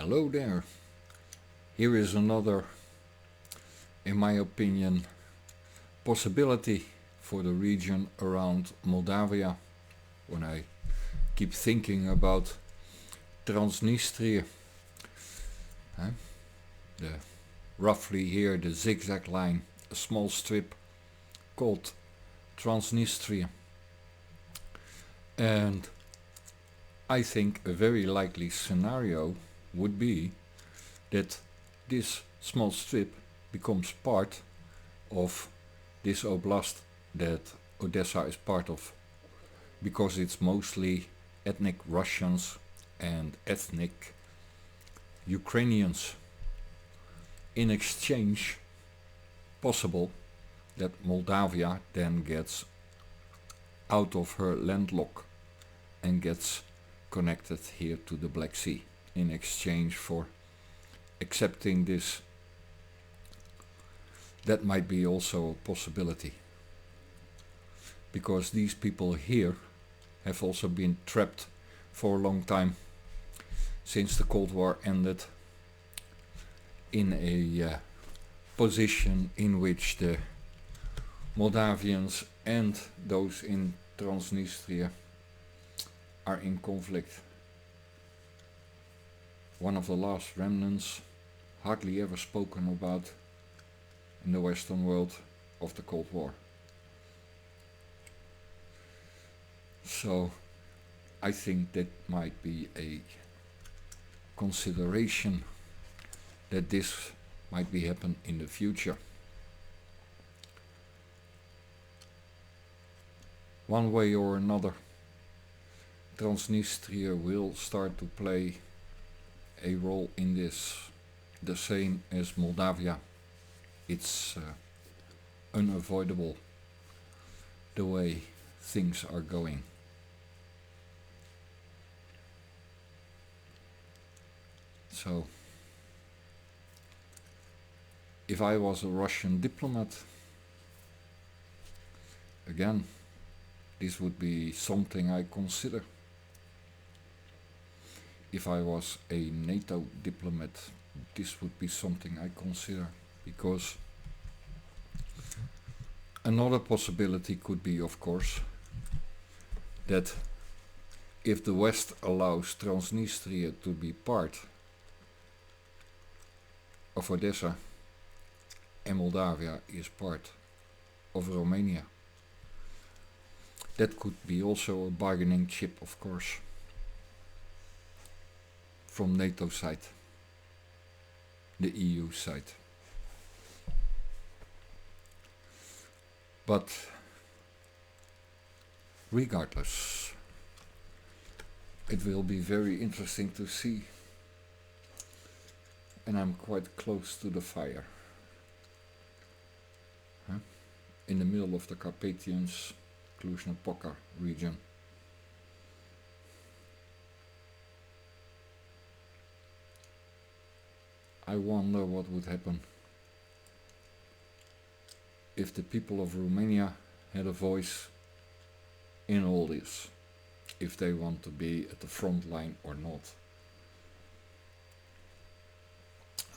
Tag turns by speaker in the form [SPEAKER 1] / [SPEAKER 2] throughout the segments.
[SPEAKER 1] Hello there. Here is another, in my opinion, possibility for the region around Moldavia. When I keep thinking about Transnistria, the roughly here the zigzag line, a small strip called Transnistria, and I think a very likely scenario would be that this small strip becomes part of this oblast that Odessa is part of, because it's mostly ethnic Russians and ethnic Ukrainians. In exchange, possible that Moldavia then gets out of her landlock and gets connected here to the Black Sea in exchange for accepting this. That might be also a possibility, because these people here have also been trapped for a long time since the Cold War ended in a position in which the Moldavians and those in Transnistria are in conflict. One of the last remnants, hardly ever spoken about in the Western world, of the Cold War. So I think that might be a consideration that this might be happen in the future. One way or another, Transnistria will start to play a role in this, the same as Moldavia. It's unavoidable the way things are going. So, if I was a Russian diplomat, again, this would be something I consider. If I was a NATO diplomat, this would be something I consider, because another possibility could be, of course, that if the West allows Transnistria to be part of Odessa and Moldavia is part of Romania, that could be also a bargaining chip, of course, from NATO side, the EU side. But regardless, it will be very interesting to see, and I'm quite close to the fire. In the middle of the Carpathians, Cluj-Napoca region. I wonder what would happen if the people of Romania had a voice in all this, if they want to be at the front line or not.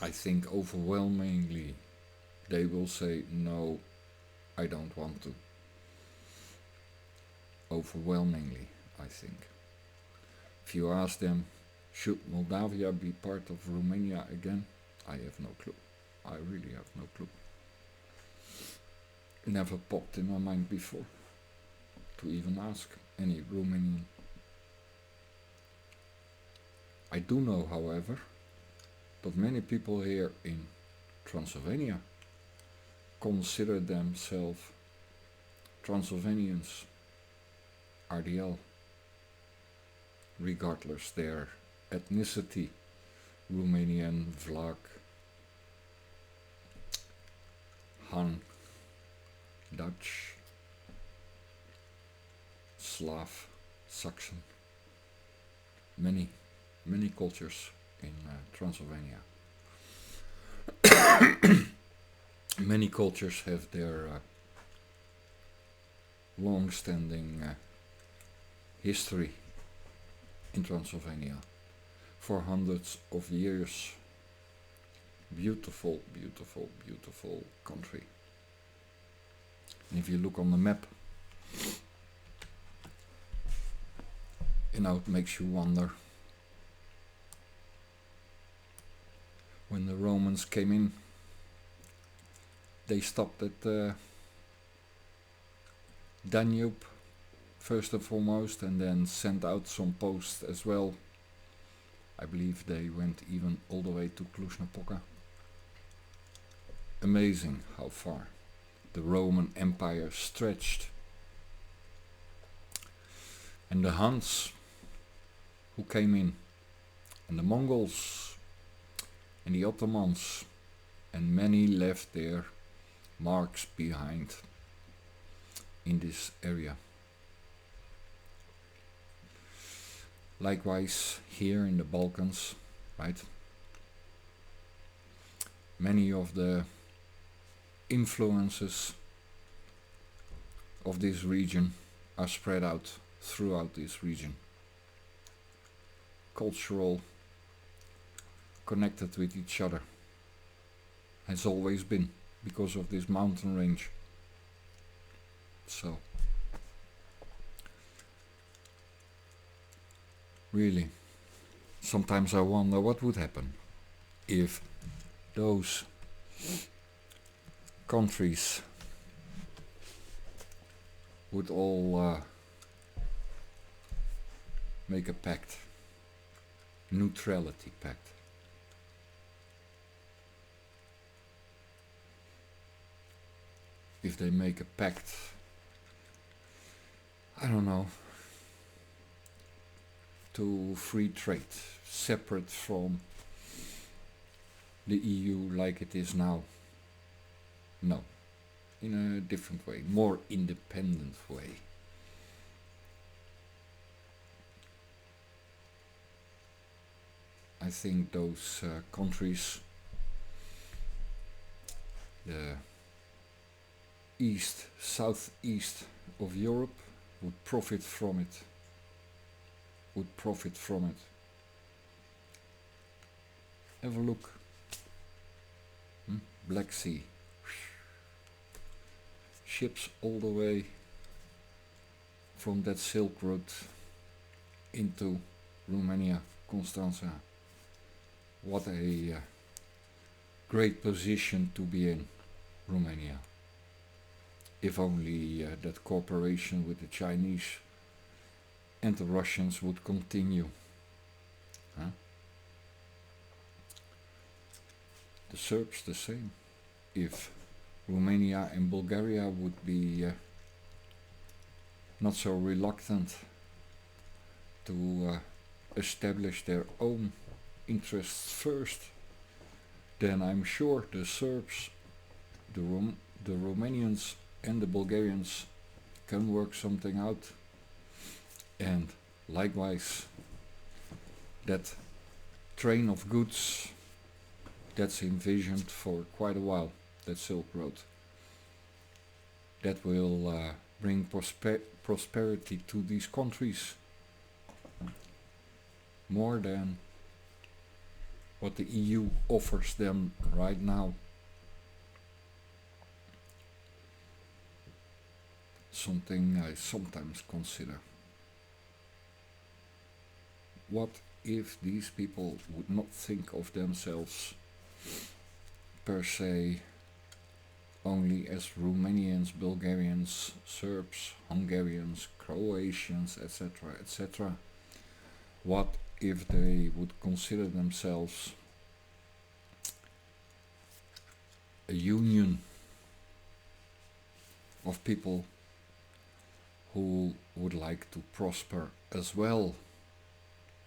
[SPEAKER 1] I think overwhelmingly they will say, no, I don't want to. Overwhelmingly, I think. If you ask them, should Moldavia be part of Romania again? I have no clue. I really have no clue. Never popped in my mind before to even ask any Romanian. I do know, however, that many people here in Transylvania consider themselves Transylvanians, RDL, regardless their ethnicity, Romanian, Vlach, Han, Dutch, Slav, Saxon, many cultures in Transylvania. Many cultures have their long-standing history in Transylvania. for hundreds of years. Beautiful, beautiful, beautiful country. And if you look on the map, it makes you wonder. When the Romans came in, they stopped at Danube first and foremost, and then sent out some posts as well. I believe they went even all the way to Cluj-Napoca. Amazing how far the Roman Empire stretched. And the Huns who came in, and the Mongols, and the Ottomans, and many left their marks behind in this area. Likewise here in the Balkans, right? Many of the influences of this region are spread out throughout this region. Cultural, connected with each other, has always been because of this mountain range. So, really, sometimes I wonder what would happen if those countries would all make a pact, neutrality pact. If they make a pact, I don't know, to free trade, separate from the EU like it is now. No, in a different way, more independent way. I think those countries, the east, southeast of Europe, would profit from it. Have a look. Black Sea. Ships all the way from that Silk Road into Romania, Constanța. What a great position to be in, Romania. If only that cooperation with the Chinese and the Russians would continue. Huh? The Serbs the same. If Romania and Bulgaria would be not so reluctant to establish their own interests first, then I'm sure the Serbs, the Romanians and the Bulgarians can work something out. And likewise, that train of goods that's envisioned for quite a while, that Silk Road, that will bring prosperity to these countries more than what the EU offers them right now. Something I sometimes consider. What if these people would not think of themselves per se only as Romanians, Bulgarians, Serbs, Hungarians, Croatians, etc., etc.? What if they would consider themselves a union of people who would like to prosper as well,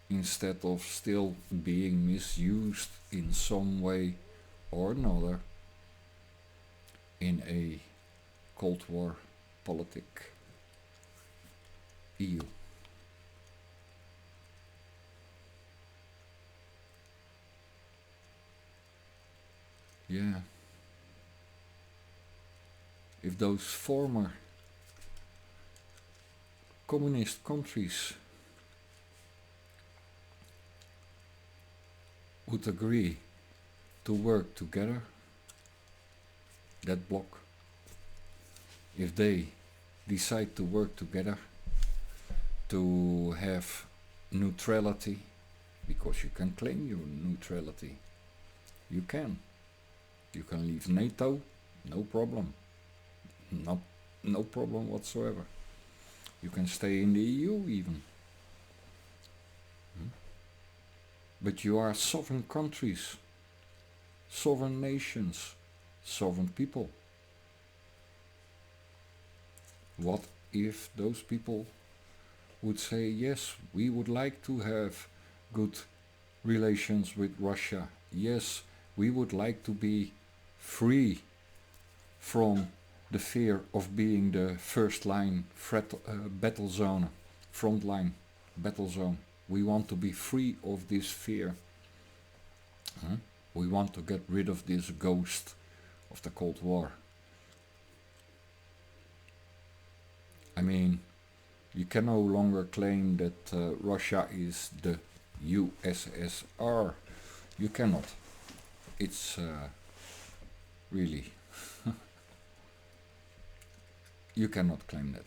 [SPEAKER 1] instead of still being misused in some way or another in a Cold War politic EU? Yeah. If those former communist countries would agree to work together, that bloc, if they decide to work together to have neutrality, because you can claim your neutrality, you can leave NATO, no problem, no problem whatsoever. You can stay in the EU even. But you are sovereign countries, sovereign nations, sovereign people. What if those people would say, yes, we would like to have good relations with Russia. Yes, we would like to be free from the fear of being the first line battle zone, front line battle zone. We want to be free of this fear. We want to get rid of this ghost of the Cold War. I mean, you can no longer claim that Russia is the USSR. You cannot. It's really... you cannot claim that.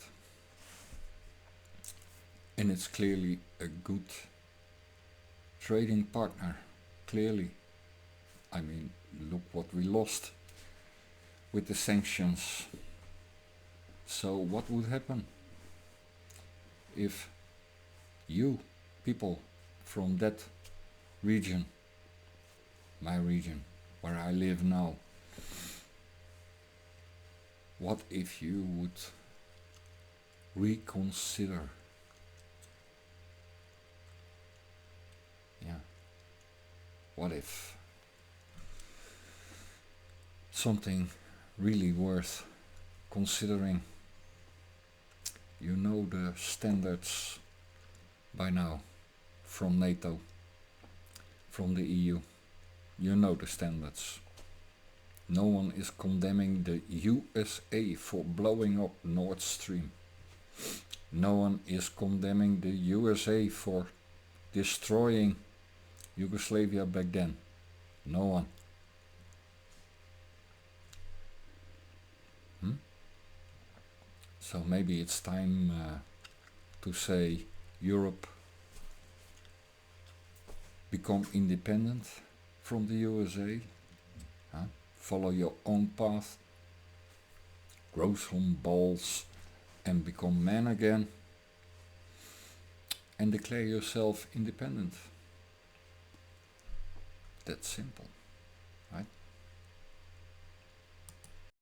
[SPEAKER 1] And it's clearly a good trading partner. Clearly. I mean, look what we lost with the sanctions. So what would happen if you people from that region, my region, where I live now, what if you would reconsider? Yeah. What if something really worth considering? You know the standards by now from NATO, from the EU. You know the standards. No one is condemning the USA for blowing up Nord Stream. No one is condemning the USA for destroying Yugoslavia back then. No one. So maybe it's time to say, Europe, become independent from the USA. Follow your own path, grow some balls and become man again, and declare yourself independent. That's simple, right?